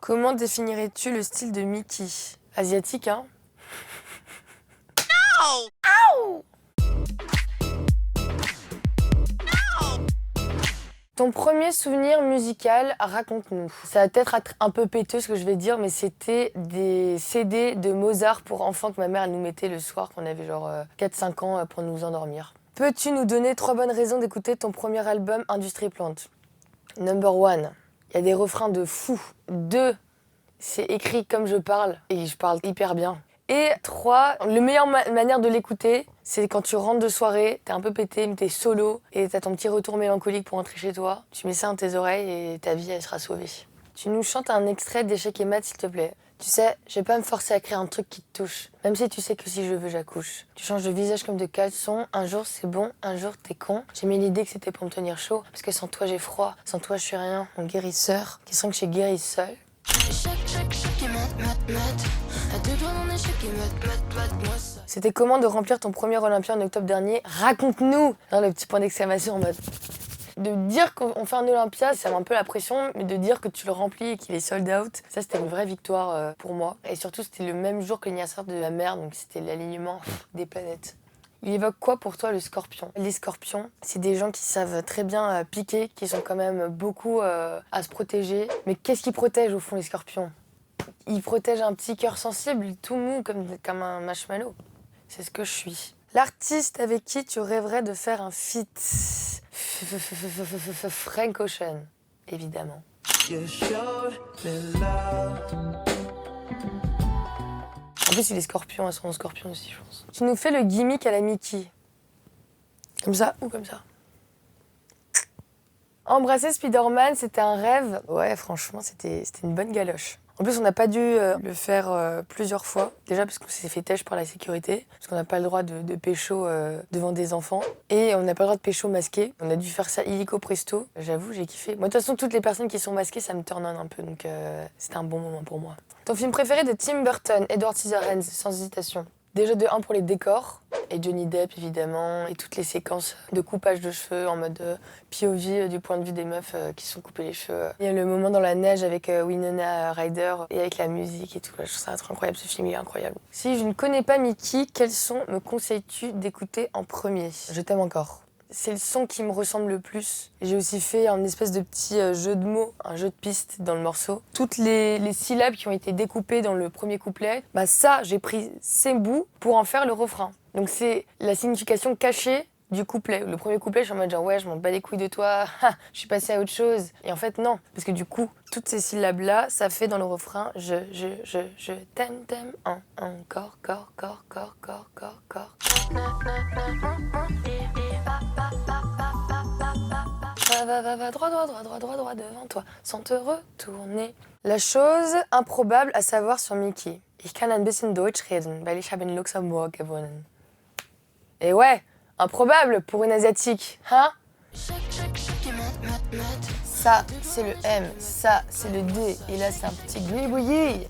Comment définirais-tu le style de Mickey? Asiatique, hein? Ow! Ton premier souvenir musical, raconte-nous. Ça va peut-être être un peu péteux ce que je vais dire, mais c'était des CD de Mozart pour enfants que ma mère elle nous mettait le soir quand on avait genre 4-5 ans pour nous endormir. Peux-tu nous donner 3 bonnes raisons d'écouter ton premier album Industrie Plante? Number 1, il y a des refrains de fou. 2, c'est écrit comme je parle et je parle hyper bien. Et 3, la meilleure manière de l'écouter, c'est quand tu rentres de soirée, t'es un peu pété, mais t'es solo et t'as ton petit retour mélancolique pour rentrer chez toi. Tu mets ça dans tes oreilles et ta vie, elle sera sauvée. Tu nous chantes un extrait d'Échec et Maths, s'il te plaît. Tu sais, je vais pas me forcer à créer un truc qui te touche, même si tu sais que si je veux, j'accouche. Tu changes de visage comme de caleçon, un jour c'est bon, un jour t'es con. J'ai mis l'idée que c'était pour me tenir chaud, parce que sans toi j'ai froid, sans toi je suis rien, mon guérisseur, qui sent que j'ai guéri seul. C'était comment de remplir ton premier Olympia en octobre dernier? Raconte-nous! Genre le petit point d'exclamation en mode... De dire qu'on fait un Olympia, ça met un peu la pression, mais de dire que tu le remplis et qu'il est sold out, ça c'était une vraie victoire pour moi. Et surtout c'était le même jour que l'anniversaire de ma mère, donc c'était l'alignement des planètes. Il évoque quoi pour toi le scorpion? Les scorpions, c'est des gens qui savent très bien piquer, qui sont quand même beaucoup à se protéger. Mais qu'est-ce qui protège au fond les scorpions? Ils protègent un petit cœur sensible, tout mou comme un marshmallow. C'est ce que je suis. L'artiste avec qui tu rêverais de faire un feat? Frank Ocean, évidemment. En plus, il est scorpion, elles sont en scorpion aussi, je pense. Tu nous fais le gimmick à la Mickey. Comme ça ou comme ça? Embrasser Spider-Man, c'était un rêve. Ouais, franchement, c'était une bonne galoche. En plus, on n'a pas dû le faire plusieurs fois. Déjà parce qu'on s'est fait têche par la sécurité, parce qu'on n'a pas le droit de pécho devant des enfants. Et on n'a pas le droit de pécho masqué. On a dû faire ça illico presto. J'avoue, j'ai kiffé. Moi, de toute façon, toutes les personnes qui sont masquées, ça me turn on un peu. Donc, c'était un bon moment pour moi. Ton film préféré de Tim Burton, Edward Scissorhands, sans hésitation. Déjà de 1 pour les décors, et Johnny Depp évidemment, et toutes les séquences de coupage de cheveux en mode POV du point de vue des meufs qui se sont coupées les cheveux. Il y a le moment dans la neige avec Winona Ryder et avec la musique et tout. Je trouve ça trop incroyable, ce film il est incroyable. Si je ne connais pas Mickey, quel son me conseilles-tu d'écouter en premier? Je t'aime encore. C'est le son qui me ressemble le plus. J'ai aussi fait un espèce de petit jeu de mots, un jeu de pistes dans le morceau. Toutes les syllabes qui ont été découpées dans le premier couplet, bah ça, j'ai pris ces bouts pour en faire le refrain. Donc c'est la signification cachée du couplet. Le premier couplet, je suis en mode genre ouais, je m'en bats les couilles de toi, je suis passée à autre chose. Et en fait non, parce que du coup, toutes ces syllabes-là, ça fait dans le refrain je t'aime, encore, corps. Va, droit devant toi, sans te retourner. La chose improbable à savoir sur Mickey. Ich kann ein bisschen Deutsch reden, weil ich habe in Luxembourg gewonnen. Et ouais, improbable pour une asiatique, hein? Ça, c'est le M, ça, c'est le D, et là, c'est un petit gribouillis.